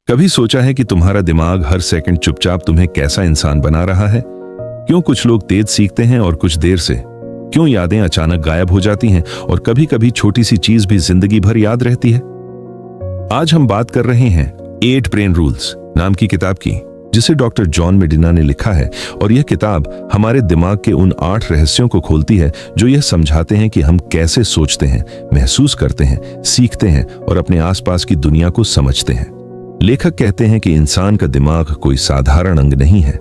कभी सोचा है कि तुम्हारा दिमाग हर सेकंड चुपचाप तुम्हें कैसा इंसान बना रहा है? क्यों कुछ लोग तेज सीखते हैं और कुछ देर से? क्यों यादें अचानक गायब हो जाती हैं और कभी कभी छोटी सी चीज भी जिंदगी भर याद रहती है? आज हम बात कर रहे हैं 8 ब्रेन रूल्स नाम की किताब की, जिसे डॉक्टर जॉन मेडिना ने लिखा है। और यह किताब हमारे दिमाग के उन 8 रहस्यों को खोलती है जो यह समझाते हैं कि हम कैसे सोचते हैं, महसूस करते हैं, सीखते हैं और अपने आसपास की दुनिया को समझते हैं। लेखक कहते हैं कि इंसान का दिमाग कोई साधारण अंग नहीं है।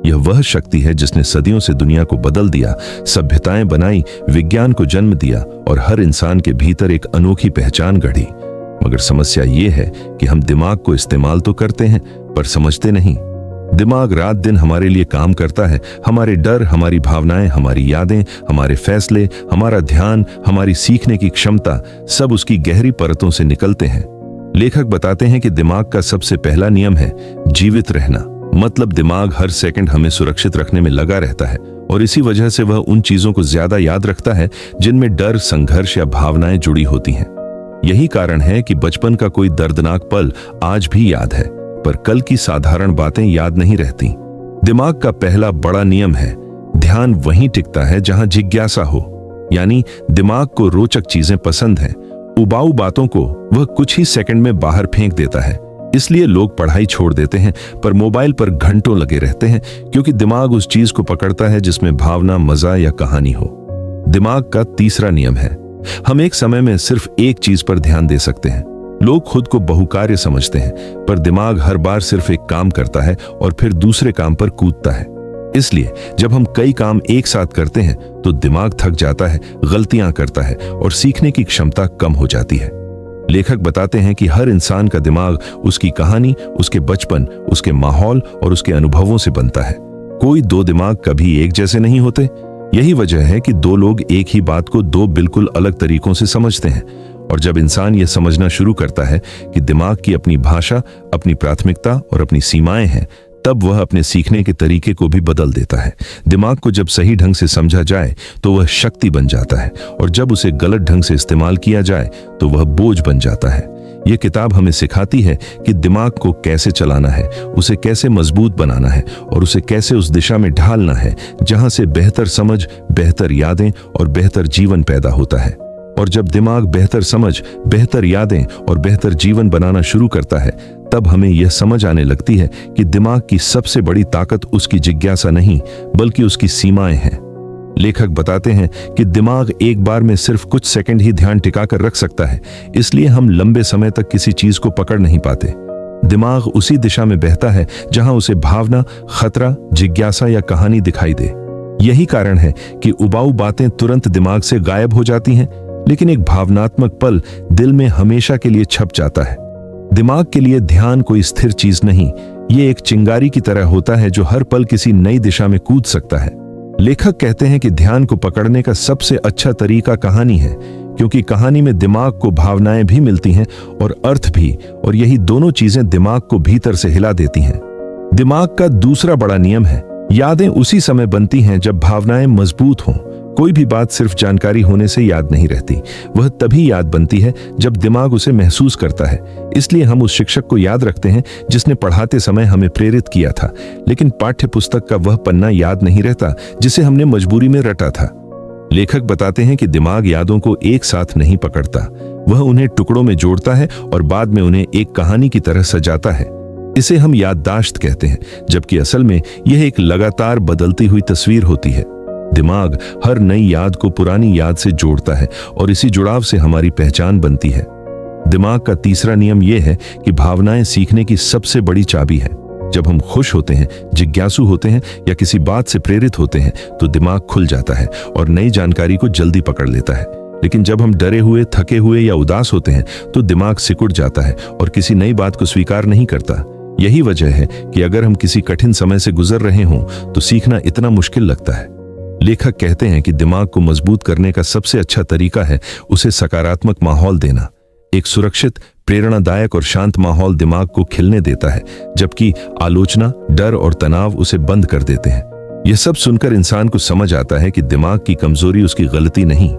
यह वह शक्ति है जिसने सदियों से दुनिया को बदल दिया, सभ्यताएं बनाई, विज्ञान को जन्म दिया और हर इंसान के भीतर एक अनोखी पहचान गढ़ी। मगर समस्या यह है कि हम दिमाग को इस्तेमाल तो करते हैं पर समझते नहीं। दिमाग रात दिन हमारे लिए काम करता है। हमारे डर, हमारी भावनाएं, हमारी यादें, हमारे फैसले, हमारा ध्यान, हमारी सीखने की क्षमता, सब उसकी गहरी परतों से निकलते हैं। लेखक बताते हैं कि दिमाग का सबसे पहला नियम है जीवित रहना। मतलब दिमाग हर सेकंड हमें सुरक्षित रखने में लगा रहता है और इसी वजह से वह उन चीजों को ज्यादा याद रखता है जिनमें डर, संघर्ष या भावनाएं जुड़ी होती हैं। यही कारण है कि बचपन का कोई दर्दनाक पल आज भी याद है, पर कल की साधारण बातें याद नहीं रहती। दिमाग का पहला बड़ा नियम है ध्यान वहीं टिकता है जहां जिज्ञासा हो। यानी दिमाग को रोचक चीजें पसंद हैं, उबाऊ बातों को वह कुछ ही सेकंड में बाहर फेंक देता है। इसलिए लोग पढ़ाई छोड़ देते हैं पर मोबाइल पर घंटों लगे रहते हैं, क्योंकि दिमाग उस चीज को पकड़ता है जिसमें भावना, मजा या कहानी हो। दिमाग का तीसरा नियम है हम एक समय में सिर्फ एक चीज पर ध्यान दे सकते हैं। लोग खुद को बहुकार्य समझते हैं, पर दिमाग हर बार सिर्फ एक काम करता है और फिर दूसरे काम पर कूदता है। इसलिए जब हम कई काम एक साथ करते हैं तो दिमाग थक जाता है, गलतियां करता है और सीखने की क्षमता कम हो जाती है। लेखक बताते हैं कि हर इंसान का दिमाग उसकी कहानी, उसके बचपन, उसके माहौल और उसके अनुभवों से बनता है। कोई 2 दिमाग कभी एक जैसे नहीं होते। यही वजह है कि 2 लोग एक ही बात को 2 बिल्कुल अलग तरीकों से समझते हैं। और जब इंसान यह समझना शुरू करता है कि दिमाग की अपनी भाषा, अपनी प्राथमिकता और अपनी सीमाएं हैं, तब वह अपने सीखने के तरीके को भी बदल देता है। दिमाग को जब सही ढंग से समझा जाए तो वह शक्ति बन जाता है, और जब उसे गलत ढंग से इस्तेमाल किया जाए तो वह बोझ बन जाता है। यह किताब हमें सिखाती है कि दिमाग को कैसे चलाना है, उसे कैसे मजबूत बनाना है और उसे कैसे उस दिशा में ढालना है जहां से बेहतर समझ, बेहतर यादें और बेहतर जीवन पैदा होता है। और जब दिमाग बेहतर समझ, बेहतर यादें और बेहतर जीवन बनाना शुरू करता है, तब हमें यह समझ आने लगती है कि दिमाग की सबसे बड़ी ताकत उसकी जिज्ञासा नहीं, बल्कि उसकी सीमाएं हैं। लेखक बताते हैं कि दिमाग एक बार में सिर्फ कुछ सेकंड ही ध्यान टिकाकर रख सकता है, इसलिए हम लंबे समय तक किसी चीज को पकड़ नहीं पाते। दिमाग उसी दिशा में बहता है जहां उसे भावना, खतरा, जिज्ञासा या कहानी दिखाई दे। यही कारण है कि उबाऊ बातें तुरंत दिमाग से गायब हो जाती हैं, लेकिन एक भावनात्मक पल दिल में हमेशा के लिए छप जाता है। दिमाग के लिए ध्यान कोई स्थिर चीज नहीं, ये एक चिंगारी की तरह होता है जो हर पल किसी नई दिशा में कूद सकता है। लेखक कहते हैं कि ध्यान को पकड़ने का सबसे अच्छा तरीका कहानी है, क्योंकि कहानी में दिमाग को भावनाएं भी मिलती हैं और अर्थ भी, और यही दोनों चीजें दिमाग को भीतर से हिला देती हैं। दिमाग का दूसरा बड़ा नियम है यादें उसी समय बनती हैं जब भावनाएं मजबूत हों। कोई भी बात सिर्फ जानकारी होने से याद नहीं रहती, वह तभी याद बनती है जब दिमाग उसे महसूस करता है। इसलिए हम उस शिक्षक को याद रखते हैं जिसने पढ़ाते समय हमें प्रेरित किया था, लेकिन पाठ्य पुस्तक का वह पन्ना याद नहीं रहता जिसे हमने मजबूरी में रटा था। लेखक बताते हैं कि दिमाग यादों को एक साथ नहीं पकड़ता, वह उन्हें टुकड़ों में जोड़ता है और बाद में उन्हें एक कहानी की तरह सजाता है। इसे हम याददाश्त कहते हैं, जबकि असल में यह एक लगातार बदलती हुई तस्वीर होती है। दिमाग हर नई याद को पुरानी याद से जोड़ता है और इसी जुड़ाव से हमारी पहचान बनती है। दिमाग का तीसरा नियम यह है कि भावनाएं सीखने की सबसे बड़ी चाबी है। जब हम खुश होते हैं, जिज्ञासु होते हैं या किसी बात से प्रेरित होते हैं तो दिमाग खुल जाता है और नई जानकारी को जल्दी पकड़ लेता है। लेकिन जब हम डरे हुए, थके हुए या उदास होते हैं तो दिमाग सिकुड़ जाता है और किसी नई बात को स्वीकार नहीं करता। यही वजह है कि अगर हम किसी कठिन समय से गुजर रहे हों तो सीखना इतना मुश्किल लगता है। लेखक कहते हैं कि दिमाग को मजबूत करने का सबसे अच्छा तरीका है उसे सकारात्मक माहौल देना। एक सुरक्षित, प्रेरणादायक और शांत माहौल दिमाग को खिलने देता है, जबकि आलोचना, डर और तनाव उसे बंद कर देते हैं। यह सब सुनकर इंसान को समझ आता है कि दिमाग की कमजोरी उसकी गलती नहीं,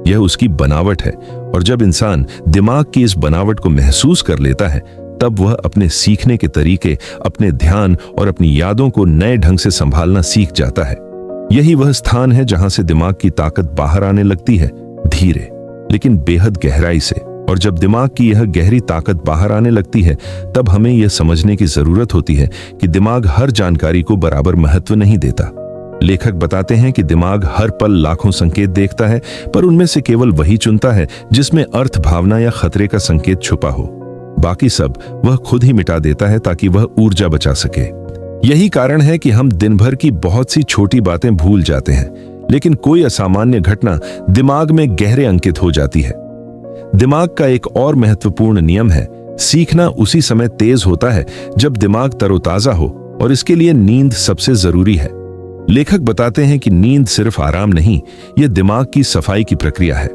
यह उसकी बनावट है। और जब इंसान दिमाग की इस बनावट को महसूस कर लेता है तब वह अपने सीखने के तरीके, अपने ध्यान और अपनी यादों को नए ढंग से संभालना सीख जाता है। यही वह स्थान है जहां से दिमाग की ताकत बाहर आने लगती है, धीरे लेकिन बेहद गहराई से। और जब दिमाग की यह गहरी ताकत बाहर आने लगती है, तब हमें यह समझने की जरूरत होती है कि दिमाग हर जानकारी को बराबर महत्व नहीं देता। लेखक बताते हैं कि दिमाग हर पल लाखों संकेत देखता है, पर उनमें से केवल वही चुनता है जिसमें अर्थ, भावना या खतरे का संकेत छुपा हो। बाकी सब वह खुद ही मिटा देता है ताकि वह ऊर्जा बचा सके। यही कारण है कि हम दिन भर की बहुत सी छोटी बातें भूल जाते हैं, लेकिन कोई असामान्य घटना दिमाग में गहरे अंकित हो जाती है। दिमाग का एक और महत्वपूर्ण नियम है, सीखना उसी समय तेज होता है जब दिमाग तरोताजा हो, और इसके लिए नींद सबसे जरूरी है। लेखक बताते हैं कि नींद सिर्फ आराम नहीं, यह दिमाग की सफाई की प्रक्रिया है।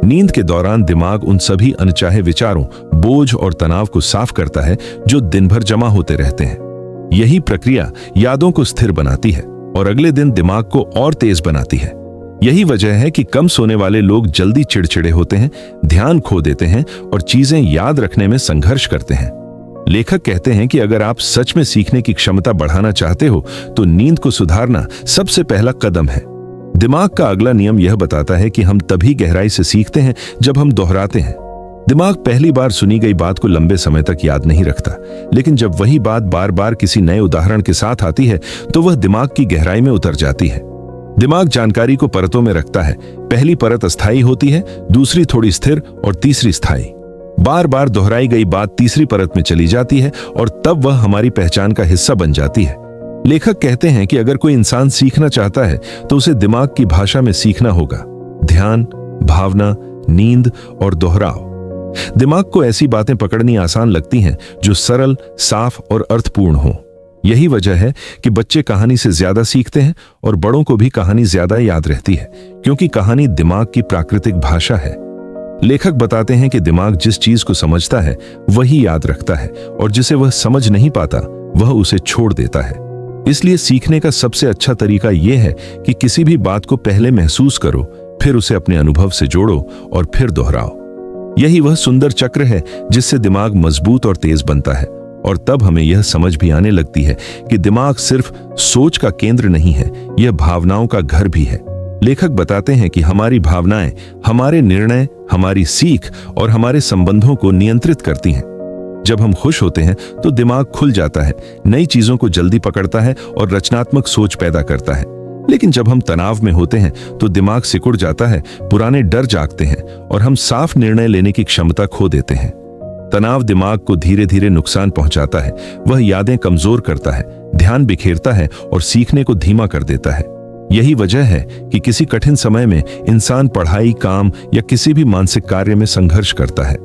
नींद के दौरान दिमाग उन सभी अनचाहे विचारों, बोझ और तनाव को साफ करता है जो दिन भर जमा होते रहते हैं। यही प्रक्रिया यादों को स्थिर बनाती है और अगले दिन दिमाग को और तेज बनाती है। यही वजह है कि कम सोने वाले लोग जल्दी चिड़चिड़े होते हैं, ध्यान खो देते हैं और चीजें याद रखने में संघर्ष करते हैं। लेखक कहते हैं कि अगर आप सच में सीखने की क्षमता बढ़ाना चाहते हो तो नींद को सुधारना सबसे पहला कदम है। दिमाग का अगला नियम यह बताता है कि हम तभी गहराई से सीखते हैं जब हम दोहराते हैं। दिमाग पहली बार सुनी गई बात को लंबे समय तक याद नहीं रखता, लेकिन जब वही बात बार बार किसी नए उदाहरण के साथ आती है तो वह दिमाग की गहराई में उतर जाती है। दिमाग जानकारी को परतों में रखता है। पहली परत अस्थायी होती है, दूसरी थोड़ी स्थिर और तीसरी स्थायी। बार बार दोहराई गई बात तीसरी परत में चली जाती है और तब वह हमारी पहचान का हिस्सा बन जाती है। लेखक कहते हैं कि अगर कोई इंसान सीखना चाहता है तो उसे दिमाग की भाषा में सीखना होगा। ध्यान, भावना, नींद और दोहराव। दिमाग को ऐसी बातें पकड़नी आसान लगती हैं जो सरल, साफ और अर्थपूर्ण हो। यही वजह है कि बच्चे कहानी से ज्यादा सीखते हैं और बड़ों को भी कहानी ज्यादा याद रहती है, क्योंकि कहानी दिमाग की प्राकृतिक भाषा है। लेखक बताते हैं कि दिमाग जिस चीज को समझता है वही याद रखता है, और जिसे वह समझ नहीं पाता वह उसे छोड़ देता है। इसलिए सीखने का सबसे अच्छा तरीका यह है कि किसी भी बात को पहले महसूस करो, फिर उसे अपने अनुभव से जोड़ो और फिर दोहराओ। यही वह सुंदर चक्र है जिससे दिमाग मजबूत और तेज बनता है, और तब हमें यह समझ भी आने लगती है कि दिमाग सिर्फ सोच का केंद्र नहीं है, यह भावनाओं का घर भी है। लेखक बताते हैं कि हमारी भावनाएं हमारे निर्णय, हमारी सीख और हमारे संबंधों को नियंत्रित करती हैं। जब हम खुश होते हैं तो दिमाग खुल जाता है, नई चीजों को जल्दी पकड़ता है और रचनात्मक सोच पैदा करता है। लेकिन जब हम तनाव में होते हैं तो दिमाग सिकुड़ जाता है, पुराने डर जागते हैं और हम साफ निर्णय लेने की क्षमता खो देते हैं। तनाव दिमाग को धीरे धीरे नुकसान पहुंचाता है, वह यादें कमजोर करता है, ध्यान बिखेरता है और सीखने को धीमा कर देता है। यही वजह है कि किसी कठिन समय में इंसान पढ़ाई, काम या किसी भी मानसिक कार्य में संघर्ष करता है।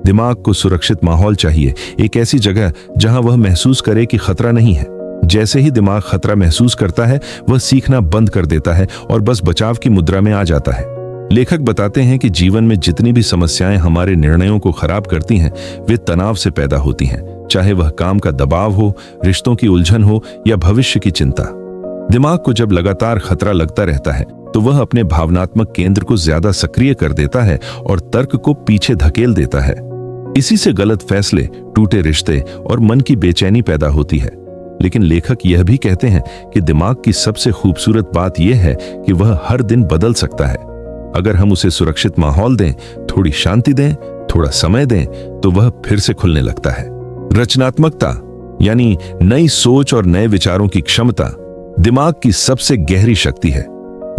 दिमाग को सुरक्षित माहौल चाहिए, एक ऐसी जगह जहां वह महसूस करे कि खतरा नहीं है। जैसे ही दिमाग खतरा महसूस करता है, वह सीखना बंद कर देता है और बस बचाव की मुद्रा में आ जाता है। लेखक बताते हैं कि जीवन में जितनी भी समस्याएं हमारे निर्णयों को खराब करती हैं, वे तनाव से पैदा होती हैं, चाहे वह काम का दबाव हो, रिश्तों की उलझन हो या भविष्य की चिंता। दिमाग को जब लगातार खतरा लगता रहता है तो वह अपने भावनात्मक केंद्र को ज्यादा सक्रिय कर देता है और तर्क को पीछे धकेल देता है। इसी से गलत फैसले, टूटे रिश्ते और मन की बेचैनी पैदा होती है। लेकिन लेखक यह भी कहते हैं कि दिमाग की सबसे खूबसूरत बात यह है कि वह हर दिन बदल सकता है। अगर हम उसे सुरक्षित माहौल दें, थोड़ी शांति दें, थोड़ा समय दें, तो वह फिर से खुलने लगता है। रचनात्मकता यानी नई सोच और नए विचारों की क्षमता दिमाग की सबसे गहरी शक्ति है।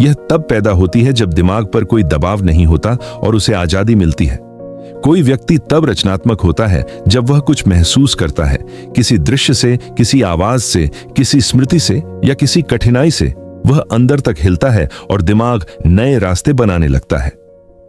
यह तब पैदा होती है जब दिमाग पर कोई दबाव नहीं होता और उसे आजादी मिलती है। कोई व्यक्ति तब रचनात्मक होता है जब वह कुछ महसूस करता है, किसी दृश्य से, किसी आवाज से, किसी स्मृति से या किसी कठिनाई से वह अंदर तक हिलता है और दिमाग नए रास्ते बनाने लगता है।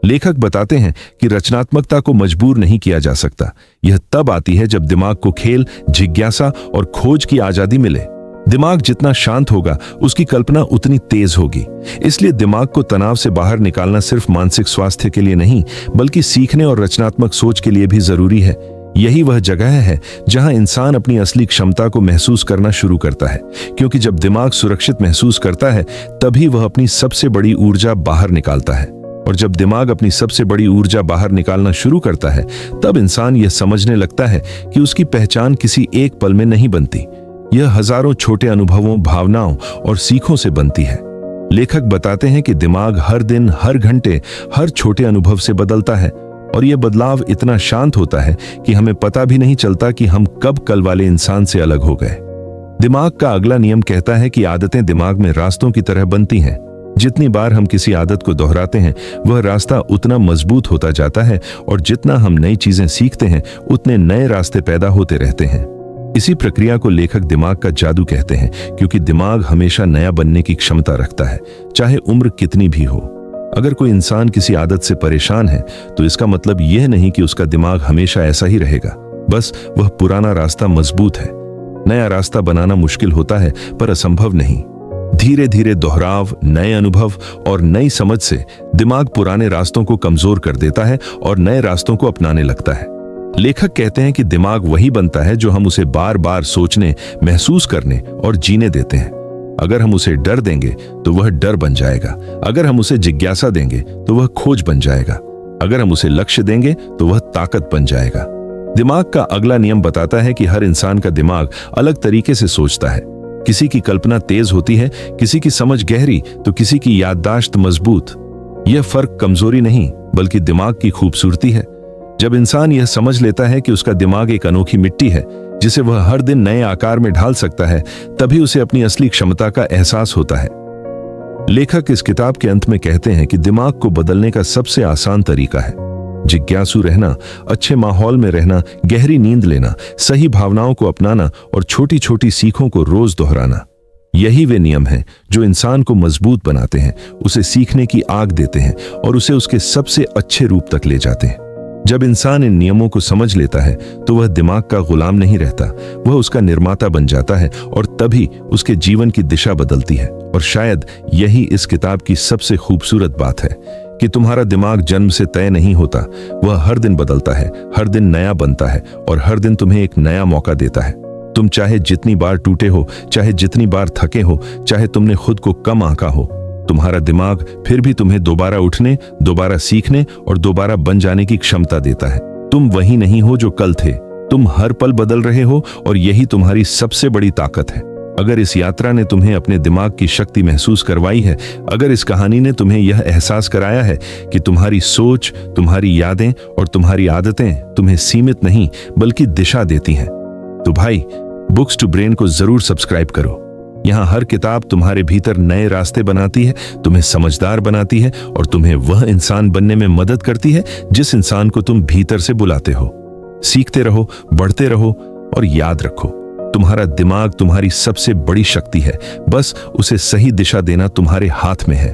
लेखक बताते हैं कि रचनात्मकता को मजबूर नहीं किया जा सकता। यह तब आती है जब दिमाग को खेल, जिज्ञासा और खोज की आजादी मिले। दिमाग जितना शांत होगा, उसकी कल्पना उतनी तेज होगी। इसलिए दिमाग को तनाव से बाहर निकालना सिर्फ मानसिक स्वास्थ्य के लिए नहीं, बल्कि सीखने और रचनात्मक सोच के लिए भी जरूरी है। यही वह जगह है जहां इंसान अपनी असली क्षमता को महसूस करना शुरू करता है, क्योंकि जब दिमाग सुरक्षित महसूस करता है, तभी वह अपनी सबसे बड़ी ऊर्जा बाहर निकालता है। और जब दिमाग अपनी सबसे बड़ी ऊर्जा बाहर निकालना शुरू करता है, तब इंसान यह समझने लगता है कि उसकी पहचान किसी एक पल में नहीं बनती। यह हजारों छोटे अनुभवों, भावनाओं और सीखों से बनती है। लेखक बताते हैं कि दिमाग हर दिन, हर घंटे, हर छोटे अनुभव से बदलता है और यह बदलाव इतना शांत होता है कि हमें पता भी नहीं चलता कि हम कब कल वाले इंसान से अलग हो गए। दिमाग का अगला नियम कहता है कि आदतें दिमाग में रास्तों की तरह बनती हैं। जितनी बार हम किसी आदत को दोहराते हैं, वह रास्ता उतना मजबूत होता जाता है और जितना हम नई चीजें सीखते हैं, उतने नए रास्ते पैदा होते रहते हैं। इसी प्रक्रिया को लेखक दिमाग का जादू कहते हैं, क्योंकि दिमाग हमेशा नया बनने की क्षमता रखता है, चाहे उम्र कितनी भी हो। अगर कोई इंसान किसी आदत से परेशान है, तो इसका मतलब यह नहीं कि उसका दिमाग हमेशा ऐसा ही रहेगा। बस वह पुराना रास्ता मजबूत है। नया रास्ता बनाना मुश्किल होता है, पर असंभव नहीं। धीरे धीरे दोहराव, नए अनुभव और नई समझ से दिमाग पुराने रास्तों को कमजोर कर देता है और नए रास्तों को अपनाने लगता है। लेखक कहते हैं कि दिमाग वही बनता है जो हम उसे बार बार सोचने, महसूस करने और जीने देते हैं। अगर हम उसे डर देंगे तो वह डर बन जाएगा। अगर हम उसे जिज्ञासा देंगे तो वह खोज बन जाएगा। अगर हम उसे लक्ष्य देंगे तो वह ताकत बन जाएगा। दिमाग का अगला नियम बताता है कि हर इंसान का दिमाग अलग तरीके से सोचता है। किसी की कल्पना तेज होती है, किसी की समझ गहरी, तो किसी की याददाश्त मजबूत। यह फर्क कमजोरी नहीं, बल्कि दिमाग की खूबसूरती है। जब इंसान यह समझ लेता है कि उसका दिमाग एक अनोखी मिट्टी है जिसे वह हर दिन नए आकार में ढाल सकता है, तभी उसे अपनी असली क्षमता का एहसास होता है। लेखक इस किताब के अंत में कहते हैं कि दिमाग को बदलने का सबसे आसान तरीका है जिज्ञासु रहना, अच्छे माहौल में रहना, गहरी नींद लेना, सही भावनाओं को अपनाना और छोटी छोटी सीखों को रोज दोहराना। यही वे नियम हैं जो इंसान को मजबूत बनाते हैं, उसे सीखने की आग देते हैं और उसे उसके सबसे अच्छे रूप तक ले जाते हैं। जब इंसान इन नियमों को समझ लेता है, तो वह दिमाग का गुलाम नहीं रहता, वह उसका निर्माता बन जाता है और तभी उसके जीवन की दिशा बदलती है। और शायद यही इस किताब की सबसे खूबसूरत बात है कि तुम्हारा दिमाग जन्म से तय नहीं होता, वह हर दिन बदलता है, हर दिन नया बनता है और हर दिन तुम्हें एक नया मौका देता है। तुम चाहे जितनी बार टूटे हो, चाहे जितनी बार थके हो, चाहे तुमने खुद को कम आंका हो, तुम्हारा दिमाग फिर भी तुम्हें दोबारा उठने, दोबारा सीखने और दोबारा बन जाने की क्षमता देता है। तुम वही नहीं हो जो कल थे, तुम हर पल बदल रहे हो और यही तुम्हारी सबसे बड़ी ताकत है। अगर इस यात्रा ने तुम्हें अपने दिमाग की शक्ति महसूस करवाई है, अगर इस कहानी ने तुम्हें यह एहसास कराया है कि तुम्हारी सोच, तुम्हारी यादें और तुम्हारी आदतें तुम्हें सीमित नहीं बल्कि दिशा देती हैं, तो भाई बुक्स टू ब्रेन को जरूर सब्सक्राइब करो। यहाँ हर किताब तुम्हारे भीतर नए रास्ते बनाती है, तुम्हें समझदार बनाती है और तुम्हें वह इंसान बनने में मदद करती है जिस इंसान को तुम भीतर से बुलाते हो। सीखते रहो, बढ़ते रहो और याद रखो, तुम्हारा दिमाग तुम्हारी सबसे बड़ी शक्ति है, बस उसे सही दिशा देना तुम्हारे हाथ में है।